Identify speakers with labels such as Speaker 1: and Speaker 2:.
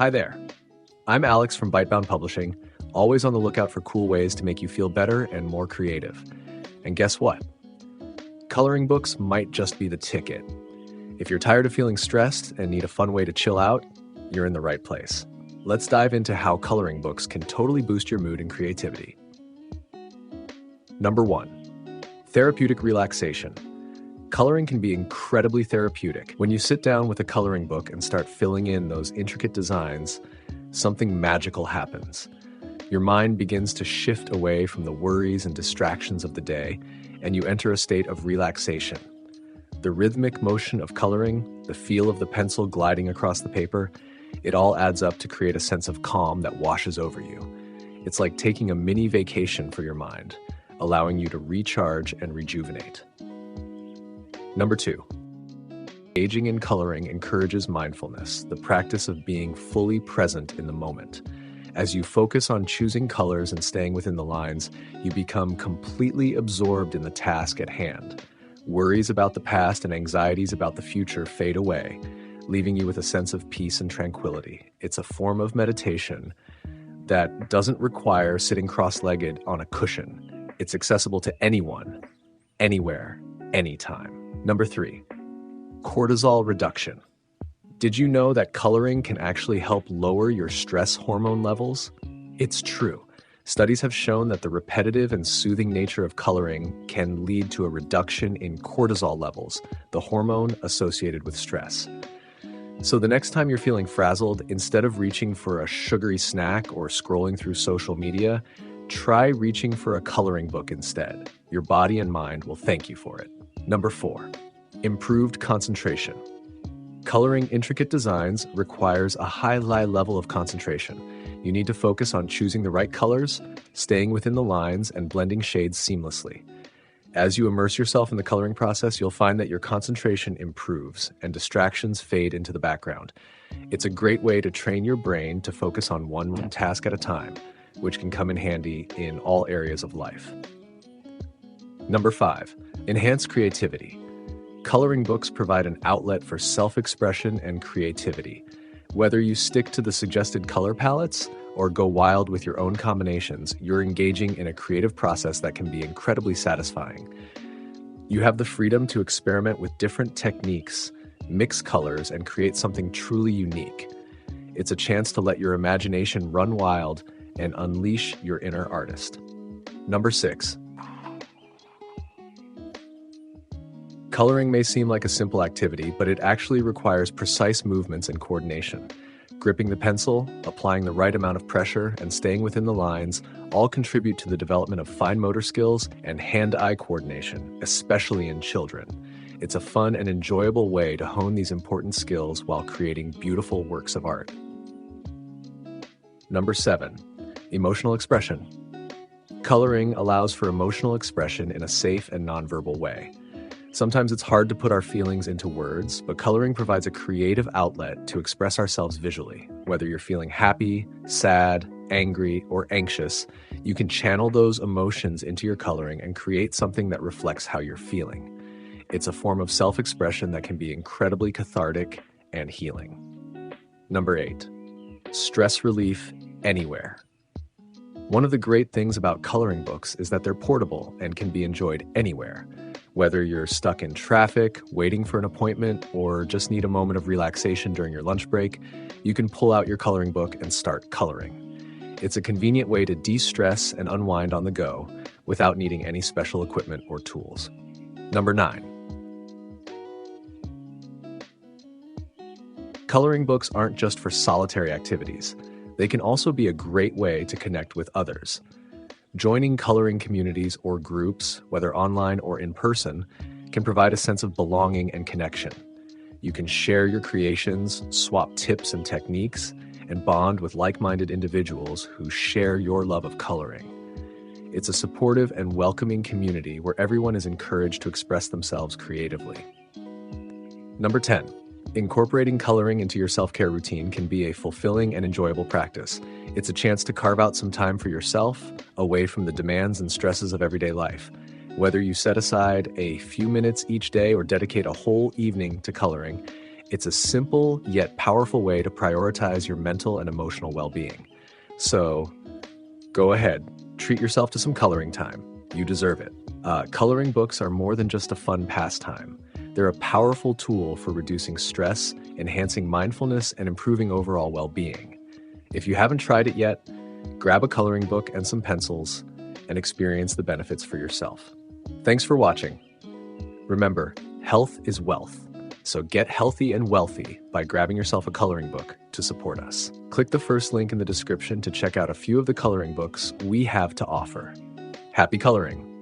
Speaker 1: Hi there. I'm Alex from Bitebound Publishing, always on the lookout for cool ways to make you feel better and more creative. And guess what? Coloring books might just be the ticket. If you're tired of feeling stressed and need a fun way to chill out, you're in the right place. Let's dive into how coloring books can totally boost your mood and creativity. Number 1, therapeutic relaxation. Coloring can be incredibly therapeutic. When you sit down with a coloring book and start filling in those intricate designs, something magical happens. Your mind begins to shift away from the worries and distractions of the day, and you enter a state of relaxation. The rhythmic motion of coloring, the feel of the pencil gliding across the paper, it all adds up to create a sense of calm that washes over you. It's like taking a mini vacation for your mind, allowing you to recharge and rejuvenate. Number 2, engaging in coloring encourages mindfulness, the practice of being fully present in the moment. As you focus on choosing colors and staying within the lines, you become completely absorbed in the task at hand. Worries about the past and anxieties about the future fade away, leaving you with a sense of peace and tranquility. It's a form of meditation that doesn't require sitting cross-legged on a cushion. It's accessible to anyone, anywhere, anytime. Number 3, cortisol reduction. Did you know that coloring can actually help lower your stress hormone levels? It's true. Studies have shown that the repetitive and soothing nature of coloring can lead to a reduction in cortisol levels, the hormone associated with stress. So the next time you're feeling frazzled, instead of reaching for a sugary snack or scrolling through social media, try reaching for a coloring book instead. Your body and mind will thank you for it. Number 4, improved concentration. Coloring intricate designs requires a high level of concentration. You need to focus on choosing the right colors, staying within the lines, and blending shades seamlessly. As you immerse yourself in the coloring process, you'll find that your concentration improves and distractions fade into the background. It's a great way to train your brain to focus on one task at a time, which can come in handy in all areas of life. Number 5, enhance creativity. Coloring books provide an outlet for self-expression and creativity. Whether you stick to the suggested color palettes or go wild with your own combinations, you're engaging in a creative process that can be incredibly satisfying. You have the freedom to experiment with different techniques, mix colors, and create something truly unique. It's a chance to let your imagination run wild and unleash your inner artist. Number 6, coloring may seem like a simple activity, but it actually requires precise movements and coordination. Gripping the pencil, applying the right amount of pressure, and staying within the lines all contribute to the development of fine motor skills and hand-eye coordination, especially in children. It's a fun and enjoyable way to hone these important skills while creating beautiful works of art. Number 7, emotional expression. Coloring allows for emotional expression in a safe and nonverbal way. Sometimes it's hard to put our feelings into words, but coloring provides a creative outlet to express ourselves visually. Whether you're feeling happy, sad, angry, or anxious, you can channel those emotions into your coloring and create something that reflects how you're feeling. It's a form of self-expression that can be incredibly cathartic and healing. Number 8, stress relief anywhere. One of the great things about coloring books is that they're portable and can be enjoyed anywhere. Whether you're stuck in traffic, waiting for an appointment, or just need a moment of relaxation during your lunch break, you can pull out your coloring book and start coloring. It's a convenient way to de-stress and unwind on the go without needing any special equipment or tools. Number 9, coloring books aren't just for solitary activities. They can also be a great way to connect with others. Joining coloring communities or groups, whether online or in person, can provide a sense of belonging and connection. You can share your creations, swap tips and techniques, and bond with like-minded individuals who share your love of coloring. It's a supportive and welcoming community where everyone is encouraged to express themselves creatively. Number 10, incorporating coloring into your self-care routine can be a fulfilling and enjoyable practice. It's a chance to carve out some time for yourself, away from the demands and stresses of everyday life. Whether you set aside a few minutes each day or dedicate a whole evening to coloring, It's a simple yet powerful way to prioritize your mental and emotional well-being. So go ahead, treat yourself to some coloring time. You deserve it. Coloring books are more than just a fun pastime. They're a powerful tool for reducing stress, enhancing mindfulness, and improving overall well-being. If you haven't tried it yet, grab a coloring book and some pencils and experience the benefits for yourself. Thanks for watching. Remember, health is wealth. So get healthy and wealthy by grabbing yourself a coloring book to support us. Click the first link in the description to check out a few of the coloring books we have to offer. Happy coloring!